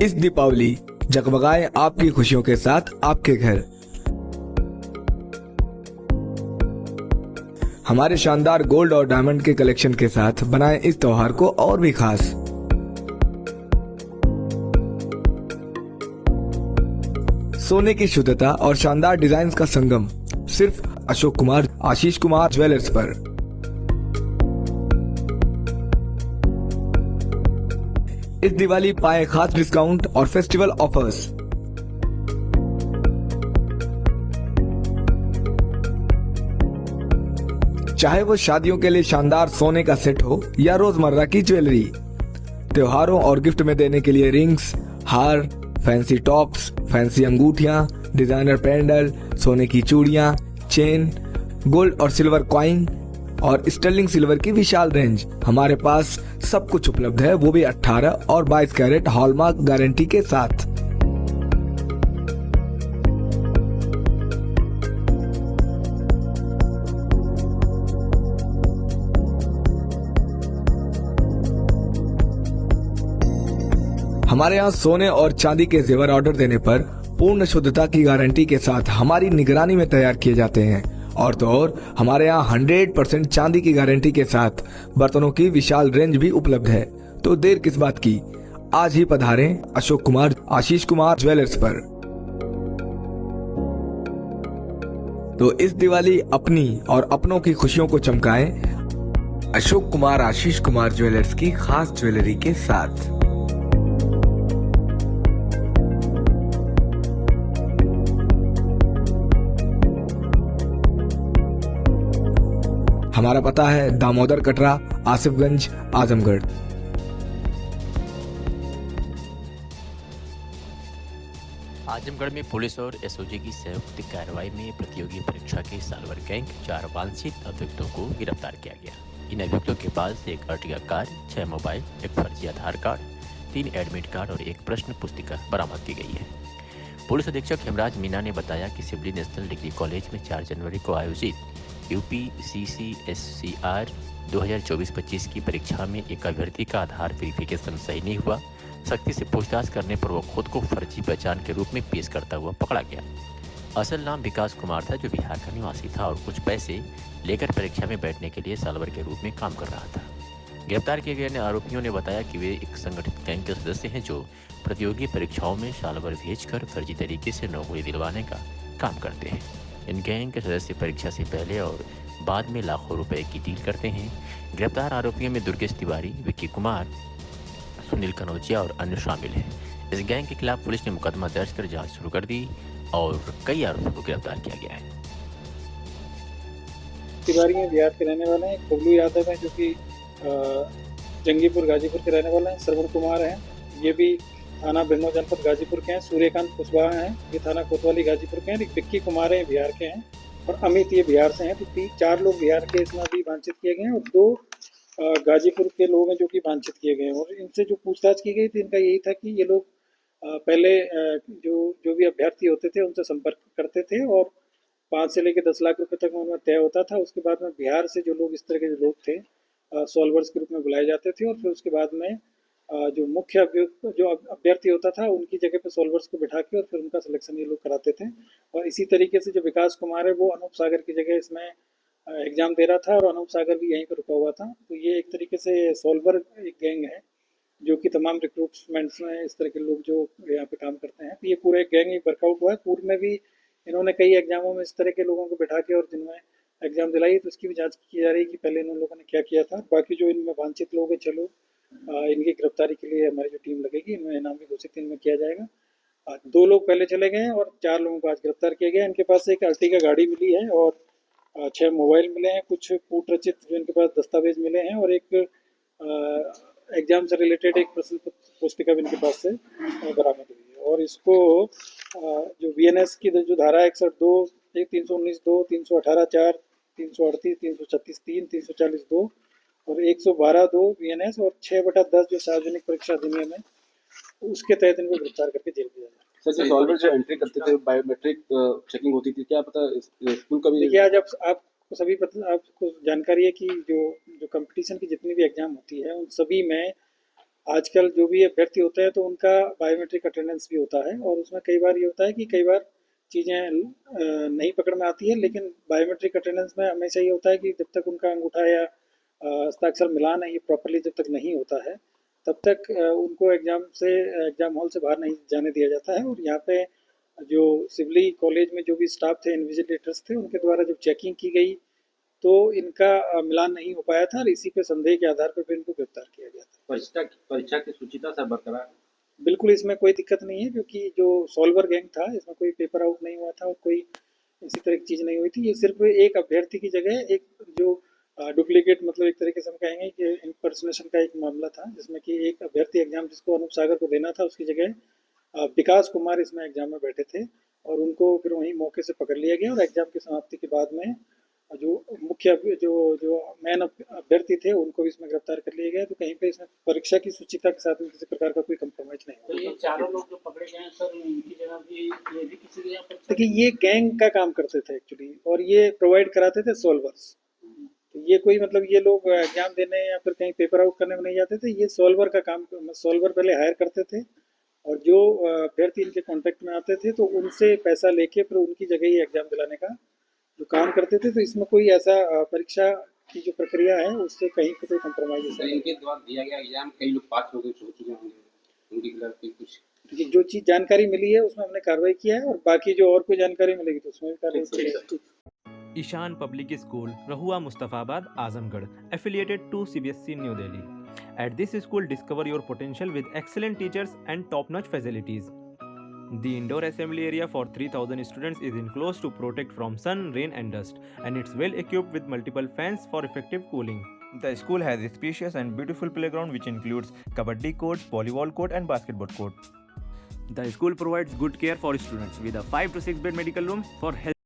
इस दीपावली जगमगाए आपकी खुशियों के साथ आपके घर। हमारे शानदार गोल्ड और डायमंड के कलेक्शन के साथ बनाएं इस त्योहार को और भी खास। सोने की शुद्धता और शानदार डिजाइन का संगम सिर्फ अशोक कुमार आशीष कुमार ज्वेलर्स पर। इस दिवाली पाएं खास डिस्काउंट और फेस्टिवल ऑफर्स। चाहे वो शादियों के लिए शानदार सोने का सेट हो या रोजमर्रा की ज्वेलरी, त्योहारों और गिफ्ट में देने के लिए रिंग्स, हार, फैंसी टॉप्स, फैंसी अंगूठियां, डिजाइनर पेंडल, सोने की चूड़ियां, चेन, गोल्ड और सिल्वर कॉइन और स्टर्लिंग सिल्वर की विशाल रेंज। हमारे पास सब कुछ उपलब्ध है, वो भी 18 और 22 कैरेट हॉलमार्क गारंटी के साथ। हमारे यहाँ सोने और चांदी के जेवर ऑर्डर देने पर पूर्ण शुद्धता की गारंटी के साथ हमारी निगरानी में तैयार किए जाते हैं। और तो और हमारे यहाँ 100% चांदी की गारंटी के साथ बर्तनों की विशाल रेंज भी उपलब्ध है। तो देर किस बात की, आज ही पधारें अशोक कुमार आशीष कुमार ज्वेलर्स पर। तो इस दिवाली अपनी और अपनों की खुशियों को चमकाएं अशोक कुमार आशीष कुमार ज्वेलर्स की खास ज्वेलरी के साथ। हमारा पता है दामोदर कटरा, आसिफगंज, आजमगढ़। आजमगढ़ में पुलिस और एसओजी की संयुक्त कार्रवाई में प्रतियोगी परीक्षा के सालवर गैंग 4 वांछित अभियुक्तों को गिरफ्तार किया गया। इन अभियुक्तों के पास एक अर्टिगा कार, 6 मोबाइल, एक फर्जी आधार कार्ड, 3 एडमिट कार्ड और एक प्रश्न पुस्तिका बरामद की गई है। पुलिस अधीक्षक हेमराज मीना ने बताया कि सिवली नेशनल डिग्री कॉलेज में 4 जनवरी को आयोजित UPCCSCR 2024-25 की परीक्षा में एक अभ्यर्थी का आधार वेरिफिकेशन सही नहीं हुआ। सख्ती से पूछताछ करने पर वो खुद को फर्जी पहचान के रूप में पेश करता हुआ पकड़ा गया। असल नाम विकास कुमार था, जो बिहार का निवासी था और कुछ पैसे लेकर परीक्षा में बैठने के लिए सालवर के रूप में काम कर रहा था। गिरफ्तार किए गए आरोपियों ने बताया कि वे एक संगठित गैंग के सदस्य हैं जो प्रतियोगी परीक्षाओं में सालवर भेजकर फर्जी तरीके से नौकरी दिलवाने का काम करते हैं। इन गैंग के सदस्य परीक्षा से पहले और बाद में लाखों रुपए की डील करते हैं। गिरफ्तार आरोपियों में दुर्गेश तिवारी, विक्की कुमार, सुनील कनौजिया और अन्य शामिल हैं। इस गैंग के खिलाफ पुलिस ने मुकदमा दर्ज कर जांच शुरू कर दी और कई आरोपियों को गिरफ्तार किया गया है। तिवारी में बिहार के रहने वाले हैं। बबलू यादव है जो कि जंगीपुर गाजीपुर के रहने वाले हैं। श्रवण कुमार हैं, ये भी थाना बेरमो जनपद गाजीपुर के हैं। सूर्यकांत कुशवाहा हैं, ये थाना कोतवाली गाजीपुर के हैं। विक्की कुमार हैं, बिहार के हैं। और अमित ये बिहार से हैं। तो 4 लोग बिहार के इसमें भी वांछित किए गए हैं और 2 गाजीपुर के लोग हैं जो कि वांछित किए गए हैं। और इनसे जो पूछताछ की गई थी, इनका यही था कि ये लोग पहले जो भी अभ्यर्थी होते थे उनसे संपर्क करते थे और 5 से लेकर 10 लाख रुपए तक उनमें तय होता था। उसके बाद में बिहार से जो लोग इस तरह के जो लोग थे सॉल्वर्स के रूप में बुलाए जाते थे और फिर उसके बाद में जो मुख्य जो अभ्यर्थी होता था उनकी जगह पे सॉल्वर्स को बिठा के और फिर उनका सिलेक्शन ये लोग कराते थे। और इसी तरीके से जो विकास कुमार है वो अनूप सागर की जगह इसमें एग्जाम दे रहा था और अनूप सागर भी यहीं पर रुका हुआ था। तो ये एक तरीके से सॉल्वर एक गैंग है जो कि तमाम रिक्रूटमेंट्स में इस तरह के लोग जो यहाँ पे काम करते हैं। तो ये पूरा एक गैंग वर्कआउट हुआ है। पूर्व में भी इन्होंने कई एग्जामों में इस तरह के लोगों को बिठा के और जिनमें एग्जाम दिलाई, तो उसकी भी जांच की जा रही है कि पहले इन लोगों ने क्या किया था। बाकी जो इनमें वांछित लोग हैं, चलो इनकी गिरफ्तारी के लिए हमारी जो टीम लगेगी, इनमें इनाम भी घोषित इनमें किया जाएगा। 2 लोग पहले चले गए हैं और 4 लोगों को आज गिरफ्तार किया गया। इनके पास एक अर्टिगा गाड़ी मिली है और 6 मोबाइल मिले हैं, कुछ कूट रचित जो इनके पास दस्तावेज मिले हैं और एक एग्जाम से रिलेटेड एक प्रश्न पुस्तिका भी इनके पास से बरामद हुई है। और इसको जो VNS की जो धारा 61(2), 319(2), 318(4), 338, 336(3), 340(2) और 112(2) VNS और 6/10 जो सार्वजनिक परीक्षा अधिनियम है उसके तहत इनको गिरफ्तार करके जेल भेजा जाए। सर, सॉल्वर जो एंट्री करते थे, बायोमेट्रिक चेकिंग होती थी, क्या पता स्कूल का भी? देखिए, आज आपको सभी आपको जानकारी है कि जो कंपटीशन की जितनी भी एग्जाम होती है उन सभी में आजकल जो भी अभ्यर्थी होते हैं तो उनका बायोमेट्रिक अटेंडेंस भी होता है, और उसमें कई बार ये होता है कि कई बार चीज़ें नहीं पकड़ में आती है, लेकिन बायोमेट्रिक अटेंडेंस में हमेशा ये होता है कि जब तक उनका अंगूठा या हस्ताक्षर मिलान है ये प्रॉपरली जब तक नहीं होता है, तब तक उनको एग्ज़ाम हॉल से बाहर नहीं जाने दिया जाता है। और यहाँ पे जो सिवली कॉलेज में जो भी स्टाफ थे, इन्विजिलेटर्स थे, उनके द्वारा जब चेकिंग की गई तो इनका मिलान नहीं हो पाया था, और इसी पे संदेह के आधार पर फिर इनको गिरफ्तार किया गया था। परीक्षा की शुचिता सब बरकरार है। बिल्कुल इसमें कोई दिक्कत नहीं है, क्योंकि जो सॉल्वर गैंग था इसमें कोई पेपर आउट नहीं हुआ था और कोई इसी तरह की चीज़ नहीं हुई थी। ये सिर्फ एक अभ्यर्थी की जगह एक जो डुप्लीकेट, मतलब एक तरीके से हम कहेंगे कि इम्पर्सनेशन का एक मामला था, जिसमें कि एक अभ्यर्थी एग्जाम जिसको अनूप सागर को देना था उसकी जगह विकास कुमार इसमें एग्जाम में बैठे थे, और उनको फिर वहीं मौके से पकड़ लिया गया। और एग्जाम की समाप्ति के बाद में जो मुख्य जो जो मेन अभ्यर्थी थे उनको भी इसमें गिरफ्तार कर लिया गया। तो कहीं पे इसमें परीक्षा की शुचिता के साथ में किसी प्रकार का कोई कंप्रोमाइज नहीं तो हुआ। ये चारों लोग जो पकड़े गए हैं सर, इनकी जगह भी ये भी किसी जगह पर देखिए ये गैंग का काम करते थे एक्चुअली, और ये प्रोवाइड कराते थे सॉल्वर्स। तो ये कोई मतलब ये लोग एग्जाम देने या फिर कहीं पेपर आउट करने में नहीं जाते थे, ये सॉल्वर का काम, सॉल्वर पहले हायर करते थे, और जो अभ्यर्थी इनके कांटेक्ट में आते थे तो उनसे पैसा लेके फिर उनकी जगह ही एग्जाम दिलाने का जो काम करते थे। तो इसमें कोई ऐसा परीक्षा की जो प्रक्रिया है उससे कहीं पे कोई कंप्रोमाइज नहीं। इनके द्वारा दिया गया एग्जाम कई लोग पास हो चुके होंगे उनकी खिलाफ कुछ। देखिए जो चीज़ जानकारी मिली है उसमें हमने कार्रवाई किया है, और बाकी जो और कोई जानकारी मिलेगी तो उसमें भी कार्रवाई की जाएगी। ईशान पब्लिक स्कूल, रहुआ Mustafabad, Azamgarh, affiliated to CBSE New Delhi. At this school, discover your potential with excellent teachers and top-notch facilities. The indoor assembly area for 3,000 students is enclosed to protect from sun, rain, and dust, and it's well equipped with multiple fans for effective cooling. The school has a spacious and beautiful playground which includes kabaddi court, volleyball court, and basketball court. The school provides good care for students with a 5 to 6 bed medical room for health.